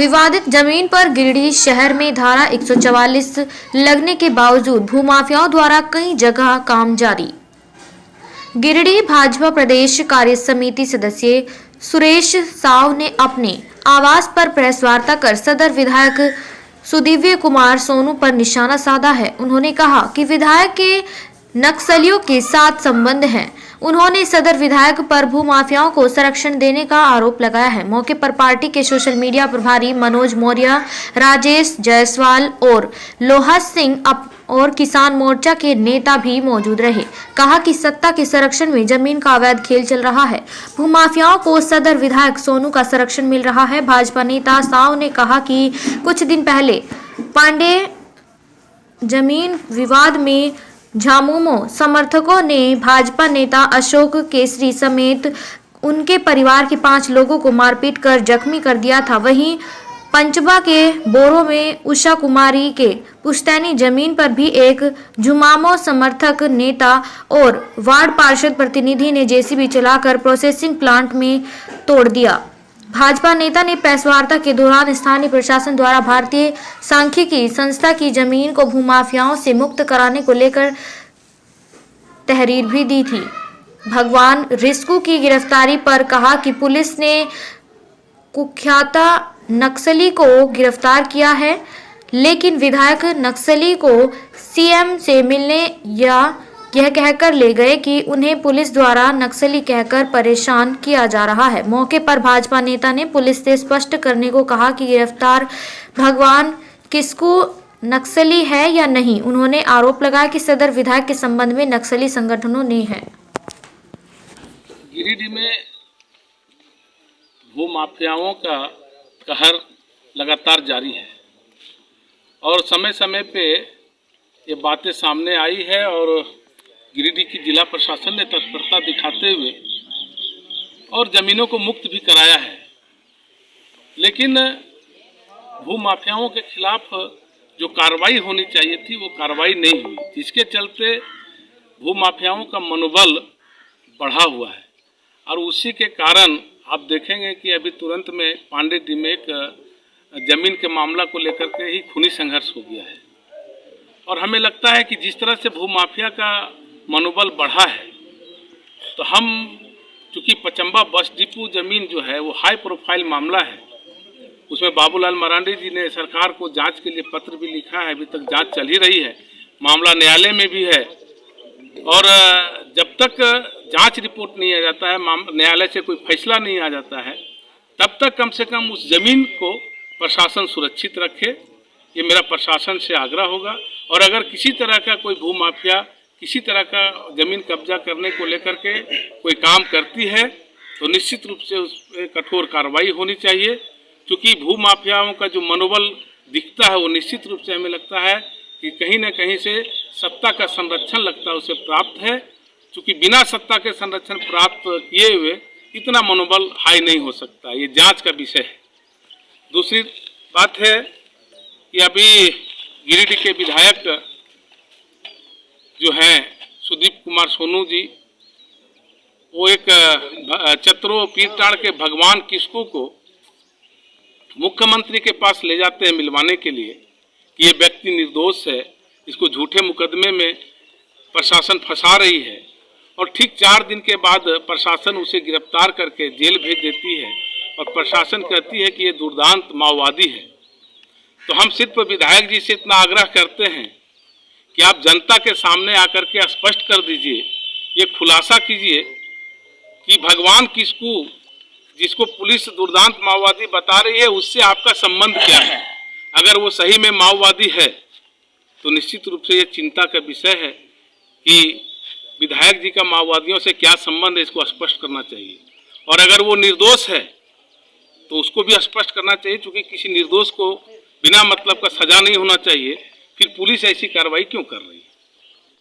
विवादित जमीन पर गिरिडीह शहर में धारा 144 लगने के बावजूद भूमाफियाओं द्वारा कई जगह काम जारी। गिरिडीह भाजपा प्रदेश कार्य समिति सदस्य सुरेश साव ने अपने आवास पर प्रेस वार्ता कर सदर विधायक सुदिव्य कुमार सोनू पर निशाना साधा है। उन्होंने कहा कि विधायक के नक्सलियों के साथ संबंध है। उन्होंने सदर विधायक पर भूमाफियाओं को संरक्षण देने का आरोप लगाया है। मौके पर पार्टी के सोशल मीडिया प्रभारी मनोज मौर्य, राजेश जायसवाल और लोहा सिंह और किसान मोर्चा के नेता भी मौजूद रहे। कहा कि सत्ता के संरक्षण में जमीन का अवैध खेल चल रहा है। भूमाफियाओं को सदर विधायक सोनू का संरक्षण मिल रहा है। भाजपा नेता साव ने कहा कि कुछ दिन पहले पांडे जमीन विवाद में झामुमो समर्थकों ने भाजपा नेता अशोक केसरी समेत उनके परिवार के 5 लोगों को मारपीट कर जख्मी कर दिया था। वहीं पंचबा के बोरो में उषा कुमारी के पुश्तैनी जमीन पर भी एक झुमामो समर्थक नेता और वार्ड पार्षद प्रतिनिधि ने जेसीबी चलाकर प्रोसेसिंग प्लांट में तोड़ दिया। भाजपा नेता ने प्रेस वार्ता के दौरान स्थानीय प्रशासन द्वारा भारतीय सांख्यिकी संस्था की जमीन को भूमाफियाओं से मुक्त कराने को लेकर तहरीर भी दी थी। भगवान रिस्कू की गिरफ्तारी पर कहा कि पुलिस ने कुख्यात नक्सली को गिरफ्तार किया है, लेकिन विधायक नक्सली को सीएम से मिलने या यह कहकर ले गए कि उन्हें पुलिस द्वारा नक्सली कहकर परेशान किया जा रहा है। मौके पर भाजपा नेता ने पुलिस से स्पष्ट करने को कहा कि गिरफ्तार भगवान किसको नक्सली है या नहीं। उन्होंने आरोप लगाया कि सदर विधायक के संबंध में नक्सली संगठनों ने है। गिरिडीह में भूमाफियाओं का कहर लगातार जारी है और समय समय पे ये बातें सामने आई है और गिरिडीह की जिला प्रशासन ने तत्परता दिखाते हुए और ज़मीनों को मुक्त भी कराया है, लेकिन भूमाफियाओं के खिलाफ जो कार्रवाई होनी चाहिए थी वो कार्रवाई नहीं हुई, जिसके चलते भूमाफियाओं का मनोबल बढ़ा हुआ है। और उसी के कारण आप देखेंगे कि अभी तुरंत में पांडेडी में एक ज़मीन के मामला को लेकर के ही खूनी संघर्ष हो गया है। और हमें लगता है कि जिस तरह से भूमाफिया का मनोबल बढ़ा है, तो हम चूँकि पचम्बा बस डिपो ज़मीन जो है वो हाई प्रोफाइल मामला है, उसमें बाबूलाल मरांडी जी ने सरकार को जांच के लिए पत्र भी लिखा है। अभी तक जांच चल ही रही है, मामला न्यायालय में भी है और जब तक जांच रिपोर्ट नहीं आ जाता है, न्यायालय से कोई फैसला नहीं आ जाता है, तब तक कम से कम उस ज़मीन को प्रशासन सुरक्षित रखे, ये मेरा प्रशासन से आग्रह होगा। और अगर किसी तरह का कोई भूमाफिया किसी तरह का ज़मीन कब्जा करने को लेकर के कोई काम करती है तो निश्चित रूप से उस पर कठोर कार्रवाई होनी चाहिए। क्योंकि भूमाफियाओं का जो मनोबल दिखता है वो निश्चित रूप से हमें लगता है कि कहीं न कहीं से सत्ता का संरक्षण लगता है उसे प्राप्त है, क्योंकि बिना सत्ता के संरक्षण प्राप्त किए हुए इतना मनोबल हाई नहीं हो सकता। ये जांच का विषय है। दूसरी बात है कि अभी गिरिडीह के विधायक जो हैं सुदीप कुमार सोनू जी, वो एक चतरो पीरटाड़ के भगवान किसको को मुख्यमंत्री के पास ले जाते हैं मिलवाने के लिए कि ये व्यक्ति निर्दोष है, इसको झूठे मुकदमे में प्रशासन फंसा रही है। और ठीक 4 दिन के बाद प्रशासन उसे गिरफ्तार करके जेल भेज देती है और प्रशासन कहती है कि ये दुर्दांत माओवादी है। तो हम सिर्फ विधायक जी से इतना आग्रह करते हैं कि आप जनता के सामने आकर के स्पष्ट कर दीजिए, ये खुलासा कीजिए कि भगवान किसको जिसको पुलिस दुर्दांत माओवादी बता रही है उससे आपका संबंध क्या है। अगर वो सही में माओवादी है तो निश्चित रूप से ये चिंता का विषय है कि विधायक जी का माओवादियों से क्या संबंध है, इसको स्पष्ट करना चाहिए। और अगर वो निर्दोष है तो उसको भी स्पष्ट करना चाहिए, क्योंकि किसी निर्दोष को बिना मतलब का सजा नहीं होना चाहिए। फिर पुलिस ऐसी कार्रवाई क्यों कर रही है?